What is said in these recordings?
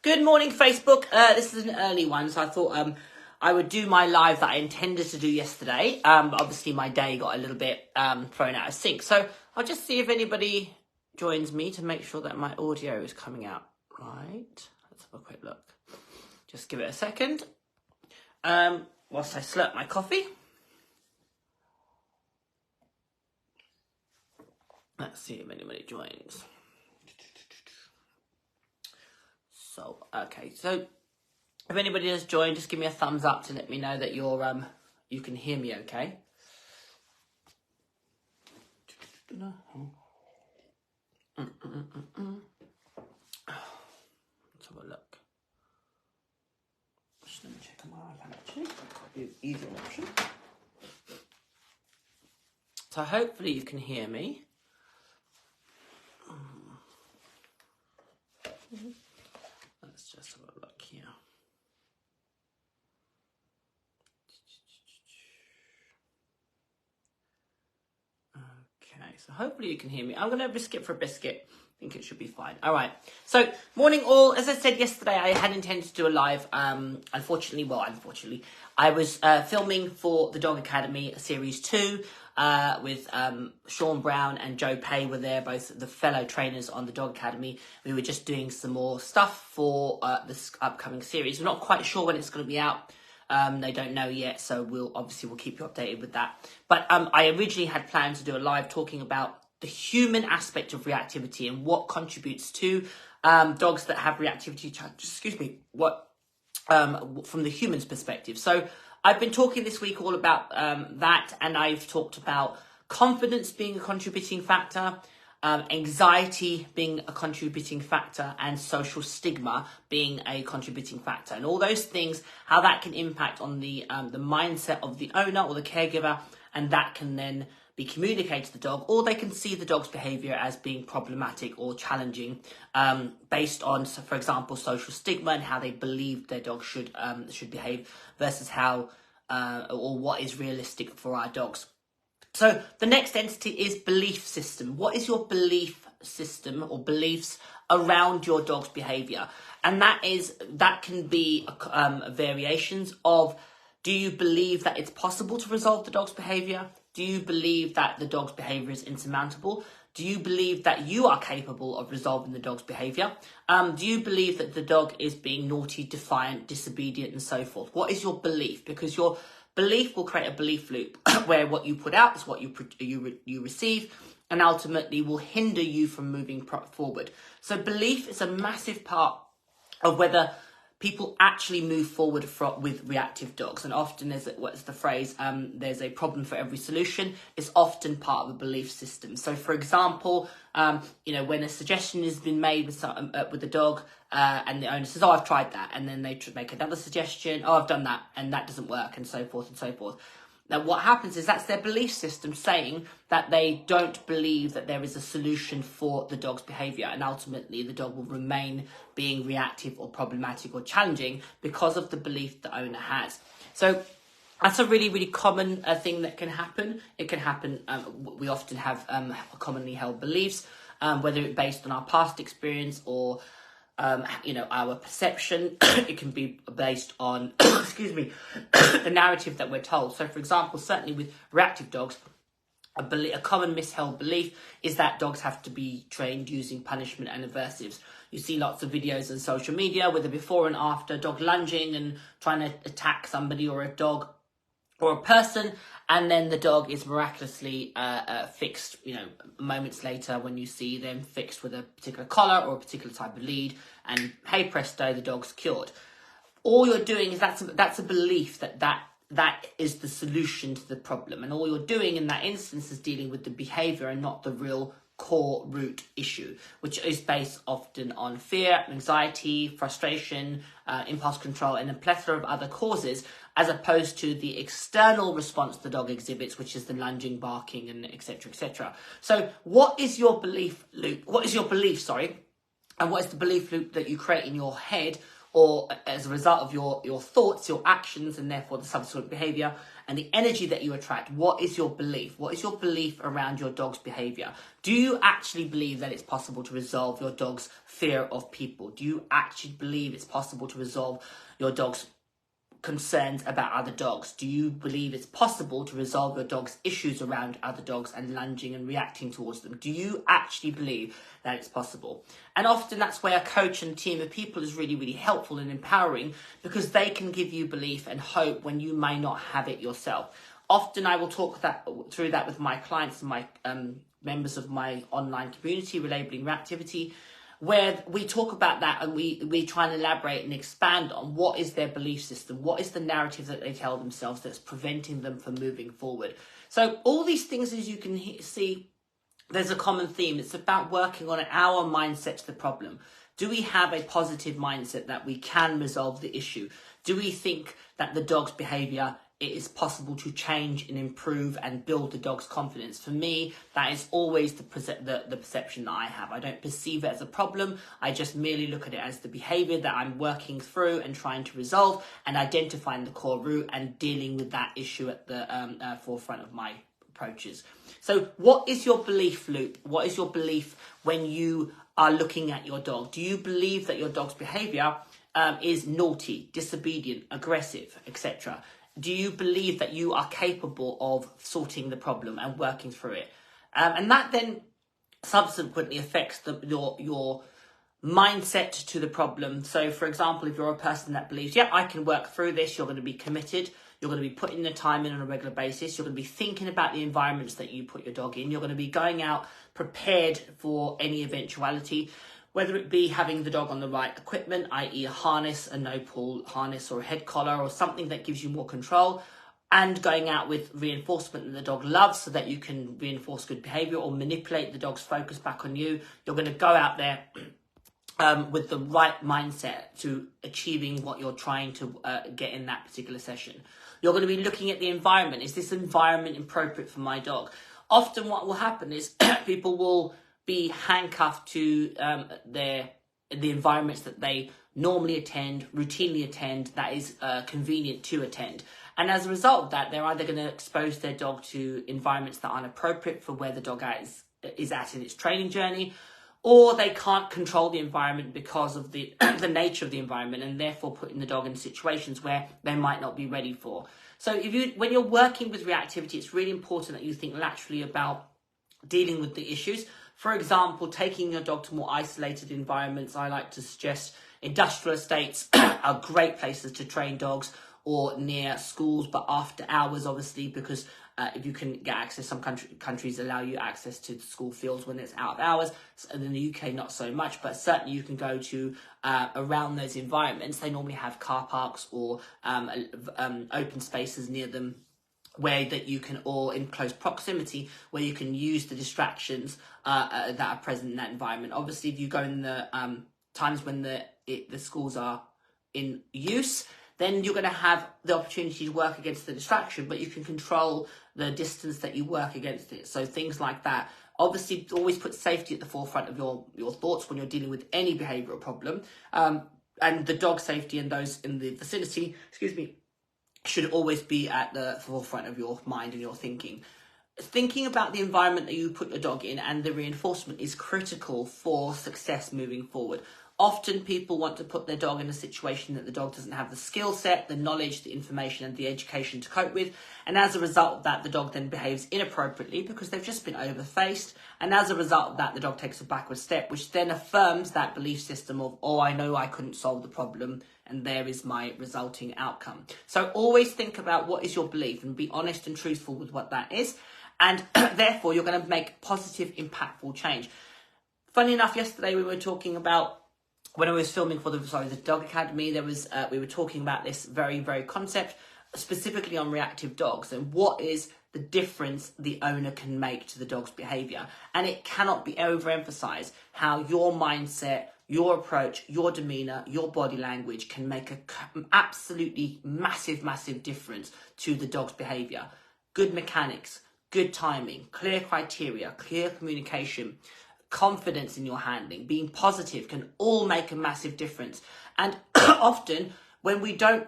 Good morning, Facebook. This is an early one, so I thought I would do my live that I intended to do yesterday. But obviously my day got a little bit thrown out of sync. So I'll just see if anybody joins me to make sure that my audio is coming out right. Let's have a quick look. Just give it a second. Whilst I slurp my coffee. Let's see if anybody joins. So, okay, so if anybody has joined, just give me a thumbs up to let me know that you're you can hear me okay. Let's have a look. Just let me check on my iPad actually. Probably an easier option. So hopefully you can hear me. Let's just have a look here. Okay, so hopefully you can hear me. I'm going to biscuit for a biscuit. I think it should be fine. All right. So, morning all. As I said yesterday, I had intended to do a live. Unfortunately, I was filming for the Dog Academy Series 2 with Sean Brown and Joe Pay were there, both the fellow trainers on the Dog Academy. We were just doing some more stuff for this upcoming series. We're not quite sure when it's going to be out. They don't know yet, so we'll keep you updated with that. But I originally had planned to do a live talking about the human aspect of reactivity and what contributes to dogs that have reactivity from the human's perspective. So I've been talking this week all about that, and I've talked about confidence being a contributing factor, anxiety being a contributing factor, and social stigma being a contributing factor. And all those things, how that can impact on the mindset of the owner or the caregiver, and that can then be communicated to the dog, or they can see the dog's behaviour as being problematic or challenging based on, so for example, social stigma and how they believe their dog should behave versus how or what is realistic for our dogs. So the next entity is belief system. What is your belief system or beliefs around your dog's behaviour? And that can be variations of, do you believe that it's possible to resolve the dog's behaviour? Do you believe that the dog's behaviour is insurmountable? Do you believe that you are capable of resolving the dog's behaviour? Do you believe that the dog is being naughty, defiant, disobedient, and so forth? What is your belief? Because your belief will create a belief loop where what you put out is what you receive, and ultimately will hinder you from moving forward. So belief is a massive part of whether people actually move forward with reactive dogs. And often what's the phrase, there's a problem for every solution. It's often part of a belief system. So for example, when a suggestion has been made with the dog and the owner says, oh, I've tried that. And then they make another suggestion, oh, I've done that and that doesn't work, and so forth and so forth. Now, what happens is that's their belief system saying that they don't believe that there is a solution for the dog's behaviour, and ultimately the dog will remain being reactive or problematic or challenging because of the belief the owner has. So that's a really, really common thing that can happen. It can happen, we often have commonly held beliefs, whether it's based on our past experience or our perception. It can be based on, the narrative that we're told. So, for example, certainly with reactive dogs, a common misheld belief is that dogs have to be trained using punishment and aversives. You see lots of videos on social media with a before and after, dog lunging and trying to attack somebody or a dog or a person, and then the dog is miraculously fixed, moments later when you see them fixed with a particular collar or a particular type of lead, and hey presto, the dog's cured. All you're doing is that's a belief that is the solution to the problem, and all you're doing in that instance is dealing with the behaviour and not the real core root issue, which is based often on fear, anxiety, frustration, impulse control, and a plethora of other causes, as opposed to the external response the dog exhibits, which is the lunging, barking, and etc., etc. So what is your belief loop? What is your belief, and what is the belief loop that you create in your head or as a result of your thoughts, your actions, and therefore the subsequent behavior and the energy that you attract, what is your belief? What is your belief around your dog's behavior? Do you actually believe that it's possible to resolve your dog's fear of people? Do you actually believe it's possible to resolve your dog's concerns about other dogs? Do you believe it's possible to resolve your dog's issues around other dogs and lunging and reacting towards them? Do you actually believe that it's possible? And often that's where a coach and team of people is really, really helpful and empowering, because they can give you belief and hope when you may not have it yourself. Often I will talk through that with my clients and my members of my online community, Relabeling Reactivity, where we talk about that and we try and elaborate and expand on what is their belief system, what is the narrative that they tell themselves that's preventing them from moving forward. So all these things, as you can see, there's a common theme. It's about working on our mindset to the problem. Do we have a positive mindset that we can resolve the issue? Do we think that the dog's behavior, it is possible to change and improve and build the dog's confidence? For me, that is always the perception that I have. I don't perceive it as a problem. I just merely look at it as the behavior that I'm working through and trying to resolve, and identifying the core root and dealing with that issue at the forefront of my approaches. So what is your belief loop? What is your belief when you are looking at your dog? Do you believe that your dog's behavior is naughty, disobedient, aggressive, etc.? Do you believe that you are capable of sorting the problem and working through it? And that then subsequently affects your mindset to the problem. So, for example, if you're a person that believes, yeah, I can work through this, you're going to be committed, you're going to be putting the time in on a regular basis, you're going to be thinking about the environments that you put your dog in, you're going to be going out prepared for any eventuality, whether it be having the dog on the right equipment, i.e. a harness, a no-pull harness, or a head collar, or something that gives you more control, and going out with reinforcement that the dog loves so that you can reinforce good behavior or manipulate the dog's focus back on you. You're going to go out there with the right mindset to achieving what you're trying to get in that particular session. You're going to be looking at the environment. Is this environment appropriate for my dog? Often what will happen is people will be handcuffed to the environments that they normally attend, routinely attend, that is convenient to attend. And as a result of that, they're either going to expose their dog to environments that aren't appropriate for where the dog is at in its training journey, or they can't control the environment because of the nature of the environment, and therefore putting the dog in situations where they might not be ready for. So when you're working with reactivity, it's really important that you think laterally about dealing with the issues. For example, taking your dog to more isolated environments. I like to suggest industrial estates are great places to train dogs, or near schools, but after hours, obviously, because if you can get access, some countries allow you access to school fields when it's out of hours. And in the UK, not so much, but certainly you can go to around those environments. They normally have car parks or open spaces near them, where that you can, or in close proximity, where you can use the distractions that are present in that environment. Obviously, if you go in the times when the schools are in use, then you're going to have the opportunity to work against the distraction, but you can control the distance that you work against it. So things like that. Obviously, always put safety at the forefront of your thoughts when you're dealing with any behavioural problem. And the dog safety and those in the vicinity, should always be at the forefront of your mind and your thinking. Thinking about the environment that you put your dog in and the reinforcement is critical for success moving forward. Often people want to put their dog in a situation that the dog doesn't have the skill set, the knowledge, the information and the education to cope with. And as a result of that, the dog then behaves inappropriately because they've just been overfaced. And as a result of that, the dog takes a backward step, which then affirms that belief system of, oh, I know I couldn't solve the problem, and there is my resulting outcome. So always think about what is your belief and be honest and truthful with what that is. And therefore, you're going to make positive, impactful change. Funny enough, yesterday we were talking about, when I was filming for the Dog Academy, there was we were talking about this very, very concept, specifically on reactive dogs and what is the difference the owner can make to the dog's behaviour. And it cannot be overemphasised how your mindset, your approach, your demeanour, your body language can make an absolutely massive, massive difference to the dog's behaviour. Good mechanics, good timing, clear criteria, clear communication, confidence in your handling, being positive can all make a massive difference. And often when we don't,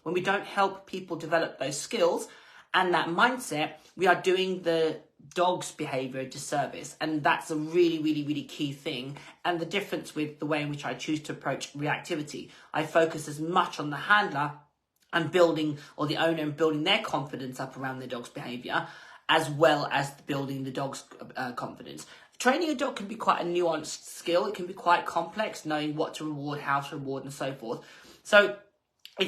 when we don't help people develop those skills and that mindset, we are doing the dog's behavior a disservice. And that's a really, really, really key thing. And the difference with the way in which I choose to approach reactivity, I focus as much on the handler and building, or the owner, and building their confidence up around their dog's behavior, as well as building the dog's confidence. Training a dog can be quite a nuanced skill. It can be quite complex, knowing what to reward, how to reward, and so forth. So,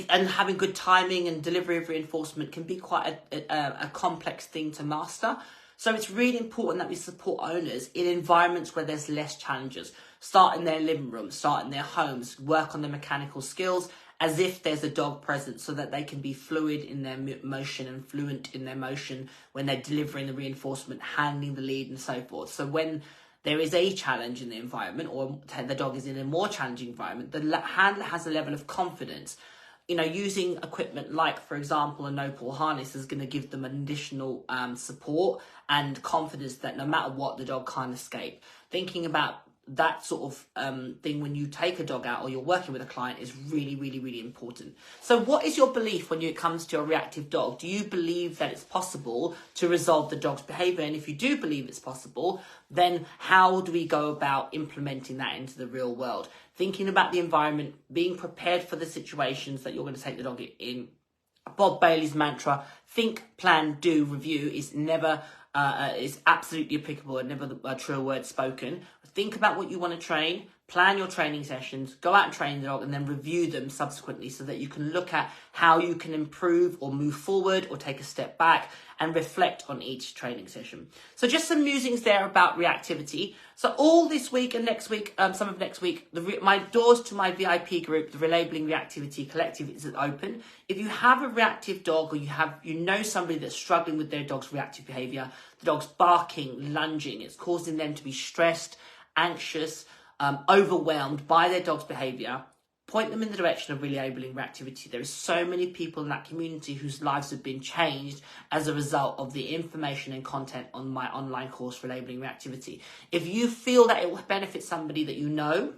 and having good timing and delivery of reinforcement can be quite a complex thing to master. So it's really important that we support owners in environments where there's less challenges. Start in their living room, start in their homes, work on the mechanical skills as if there's a dog present, so that they can be fluid in their motion and fluent in their motion when they're delivering the reinforcement, handling the lead, and so forth. So when there is a challenge in the environment, or the dog is in a more challenging environment, the handler has a level of confidence. You know, using equipment like, for example, a no-pull harness is going to give them additional support and confidence that no matter what, the dog can't escape. Thinking about that sort of thing when you take a dog out or you're working with a client is really, really, really important. So what is your belief when it comes to a reactive dog? Do you believe that it's possible to resolve the dog's behavior? And if you do believe it's possible, then how do we go about implementing that into the real world? Thinking about the environment, being prepared for the situations that you're going to take the dog in. Bob Bailey's mantra, think, plan, do, review, is never is absolutely applicable and never a true word spoken. Think about what you want to train, plan your training sessions, go out and train the dog, and then review them subsequently so that you can look at how you can improve or move forward or take a step back and reflect on each training session. So just some musings there about reactivity. So all this week and next week, some of next week, my doors to my VIP group, the Relabeling Reactivity Collective, is open. If you have a reactive dog, or you know somebody that's struggling with their dog's reactive behavior, the dog's barking, lunging, it's causing them to be stressed, anxious, overwhelmed by their dog's behavior, point them in the direction of Relabeling Reactivity. There are so many people in that community whose lives have been changed as a result of the information and content on my online course, Relabeling Reactivity. If you feel that it will benefit somebody that you know,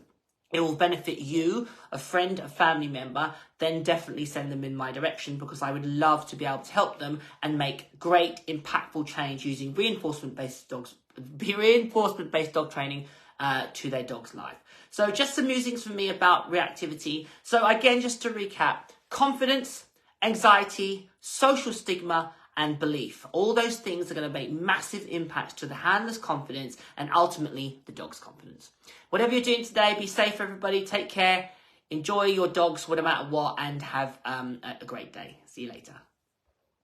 it will benefit you, a friend, a family member, then definitely send them in my direction, because I would love to be able to help them and make great, impactful change using reinforcement-based dog training to their dog's life. So just some musings from me about reactivity. So again, just to recap, confidence, anxiety, social stigma, and belief. All those things are going to make massive impacts to the handler's confidence and ultimately the dog's confidence. Whatever you're doing today, be safe, everybody. Take care. Enjoy your dogs, no matter what, and have a great day. See you later.